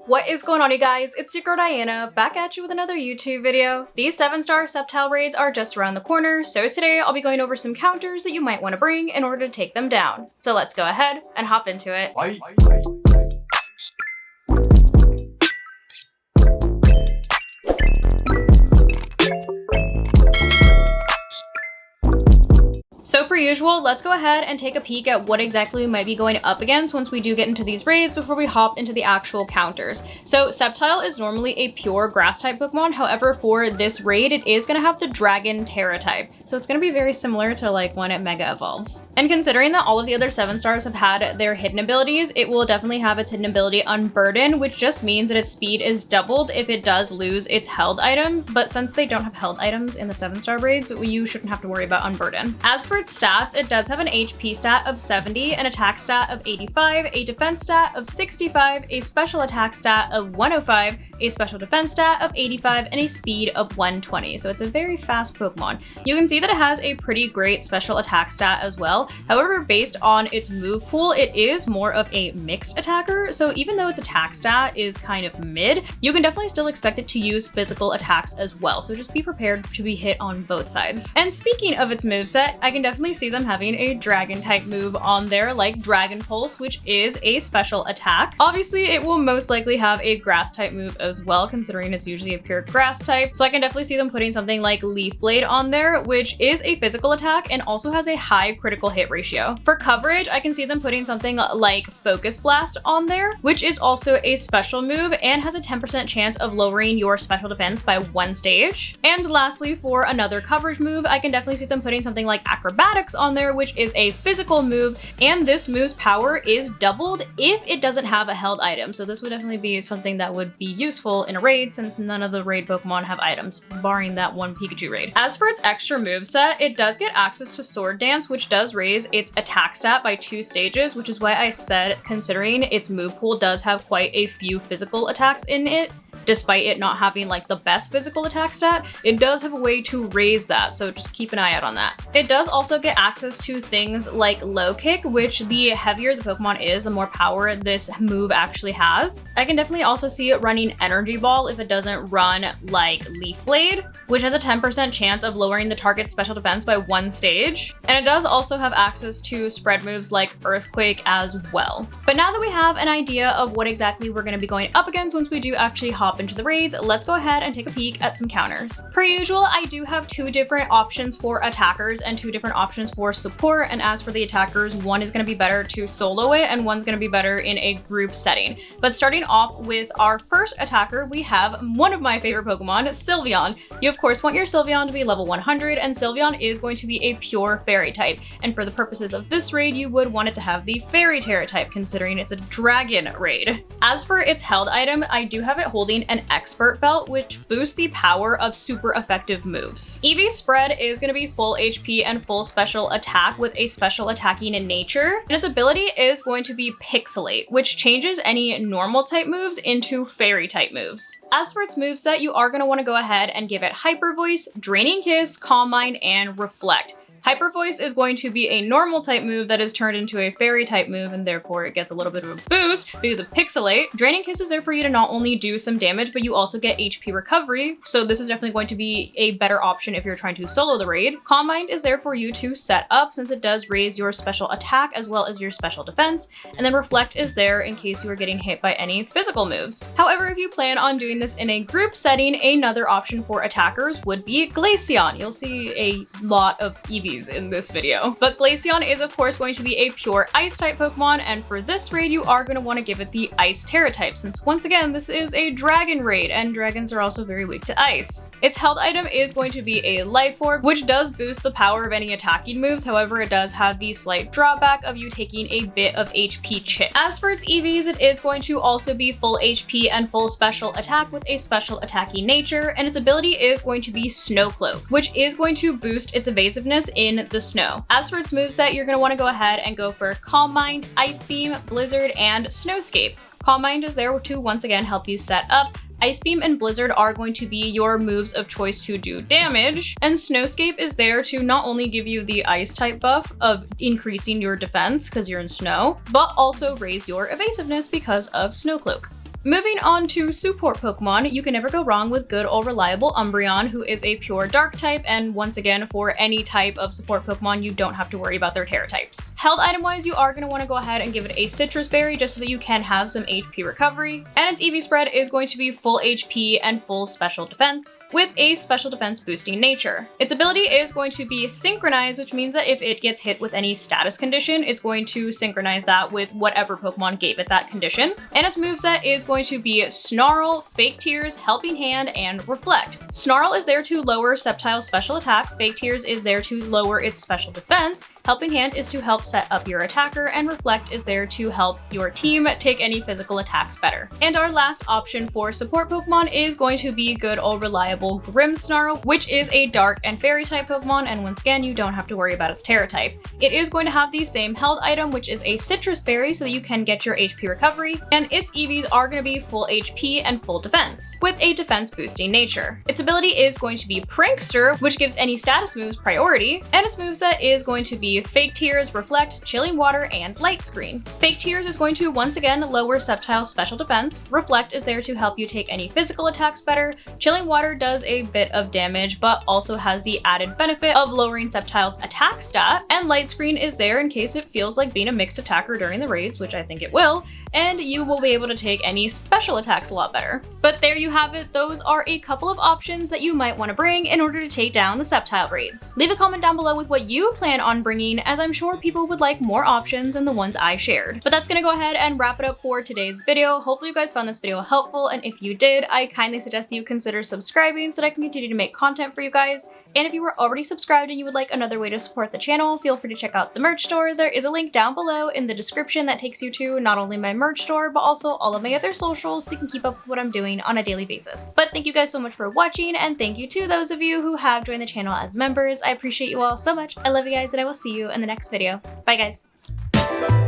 What is going on, you guys? It's your girl Diana, back at you with another YouTube video. These 7-star SCEPTILE raids are just around the corner, so today I'll be going over some counters that you might want to bring in order to take them down. So let's go ahead and hop into it. So per usual, let's go ahead and take a peek at what exactly we might be going up against once we do get into these raids before we hop into the actual counters. So SCEPTILE is normally a pure grass type Pokemon. However, for this raid, it is going to have the dragon tera type. So it's going to be very similar to like when it mega evolves. And considering that all of the other 7-stars have had their hidden abilities, it will definitely have its hidden ability Unburden, which just means that its speed is doubled if it does lose its held item. But since they don't have held items in the 7-star raids, you shouldn't have to worry about Unburden. As for its stats, it does have an HP stat of 70, an attack stat of 85, a defense stat of 65, a special attack stat of 105, a special defense stat of 85, and a speed of 120. So it's a very fast Pokemon. You can see that it has a pretty great special attack stat as well. However, based on its move pool, it is more of a mixed attacker. So even though its attack stat is kind of mid, you can definitely still expect it to use physical attacks as well. So just be prepared to be hit on both sides. And speaking of its moveset, I can definitely see them having a dragon type move on there, like Dragon Pulse, which is a special attack. Obviously, it will most likely have a grass type move as well, considering it's usually a pure grass type. So I can definitely see them putting something like Leaf Blade on there, which is a physical attack and also has a high critical hit ratio. For coverage, I can see them putting something like Focus Blast on there, which is also a special move and has a 10% chance of lowering your special defense by 1 stage. And lastly, for another coverage move, I can definitely see them putting something like Acrobatics on there, which is a physical move, and this move's power is doubled if it doesn't have a held item. So this would definitely be something that would be useful in a raid, since none of the raid Pokemon have items, barring that one Pikachu raid. As for its extra moveset, it does get access to Sword Dance, which does raise its attack stat by 2 stages, which is why I said, considering its move pool does have quite a few physical attacks in it, despite it not having like the best physical attack stat, it does have a way to raise that, so just keep an eye out on that. It does also get access to things like Low Kick, which the heavier the Pokemon is, the more power this move actually has. I can definitely also see it running Energy Ball if it doesn't run like Leaf Blade, which has a 10% chance of lowering the target's special defense by 1 stage. And it does also have access to spread moves like Earthquake as well. But now that we have an idea of what exactly we're going to be going up against once we do actually hop into the raids, let's go ahead and take a peek at some counters. Per usual, I do have 2 different options for attackers and 2 different options for support. And as for the attackers, one is going to be better to solo it and one's going to be better in a group setting. But starting off with our first attacker, we have one of my favorite Pokemon, Sylveon. You of course want your Sylveon to be level 100, and Sylveon is going to be a pure fairy type. And for the purposes of this raid, you would want it to have the fairy tera type, considering it's a dragon raid. As for its held item, I do have it holding an expert belt, which boosts the power of super effective moves. EV Spread is going to be full HP and full special attack with a special attacking in nature, and its ability is going to be Pixelate, which changes any normal type moves into fairy type moves. As for its moveset, you are going to want to go ahead and give it Hyper Voice, Draining Kiss, Calm Mind, and Reflect. Hyper Voice is going to be a normal type move that is turned into a fairy type move, and therefore it gets a little bit of a boost because of Pixelate. Draining Kiss is there for you to not only do some damage, but you also get HP recovery, so this is definitely going to be a better option if you're trying to solo the raid. Calm Mind is there for you to set up, since it does raise your special attack as well as your special defense, and then Reflect is there in case you are getting hit by any physical moves. However, if you plan on doing this in a group setting, another option for attackers would be Glaceon. You'll see a lot of EVs in this video. But Glaceon is of course going to be a pure ice type Pokemon, and for this raid you are going to want to give it the ice tera type, since once again this is a dragon raid and dragons are also very weak to ice. Its held item is going to be a Life Orb, which does boost the power of any attacking moves. However, it does have the slight drawback of you taking a bit of HP chip. As for its EVs, it is going to also be full HP and full special attack with a special attacking nature, and its ability is going to be Snow Cloak, which is going to boost its evasiveness in the snow. As for its moveset, you're going to want to go ahead and go for Calm Mind, Ice Beam, Blizzard, and Snowscape. Calm Mind is there to once again help you set up. Ice Beam and Blizzard are going to be your moves of choice to do damage, and Snowscape is there to not only give you the ice type buff of increasing your defense because you're in snow, but also raise your evasiveness because of Snow Cloak. Moving on to support Pokemon, you can never go wrong with good old reliable Umbreon, who is a pure dark type, and once again, for any type of support Pokemon, you don't have to worry about their Tera types. Held item-wise, you are going to want to go ahead and give it a Citrus Berry just so that you can have some HP recovery, and its EV spread is going to be full HP and full special defense, with a special defense boosting nature. Its ability is going to be synchronized, which means that if it gets hit with any status condition, it's going to synchronize that with whatever Pokemon gave it that condition, and its moveset is going to be Snarl, Fake Tears, Helping Hand, and Reflect. Snarl is there to lower SCEPTILE's special attack, Fake Tears is there to lower its special defense, Helping Hand is to help set up your attacker, and Reflect is there to help your team take any physical attacks better. And our last option for support Pokemon is going to be good old reliable Grimmsnarl, which is a dark and fairy type Pokemon, and once again, you don't have to worry about its Tera type. It is going to have the same held item, which is a Citrus Berry, so that you can get your HP recovery, and its EVs are going to be full HP and full defense, with a defense boosting nature. Its ability is going to be Prankster, which gives any status moves priority, and its moveset is going to be Fake Tears, Reflect, Chilling Water, and Light Screen. Fake Tears is going to once again lower SCEPTILE's special defense, Reflect is there to help you take any physical attacks better, Chilling Water does a bit of damage but also has the added benefit of lowering SCEPTILE's attack stat, and Light Screen is there in case it feels like being a mixed attacker during the raids, which I think it will, and you will be able to take any special attacks a lot better. But there you have it, those are a couple of options that you might want to bring in order to take down the SCEPTILE raids. Leave a comment down below with what you plan on bringing, as I'm sure people would like more options than the ones I shared. But that's gonna go ahead and wrap it up for today's video. Hopefully you guys found this video helpful, and if you did, I kindly suggest that you consider subscribing so that I can continue to make content for you guys. And if you were already subscribed and you would like another way to support the channel, feel free to check out the merch store. There is a link down below in the description that takes you to not only my merch store, but also all of my other socials so you can keep up with what I'm doing on a daily basis. But thank you guys so much for watching, and thank you to those of you who have joined the channel as members. I appreciate you all so much. I love you guys, and I will see you in the next video. Bye guys.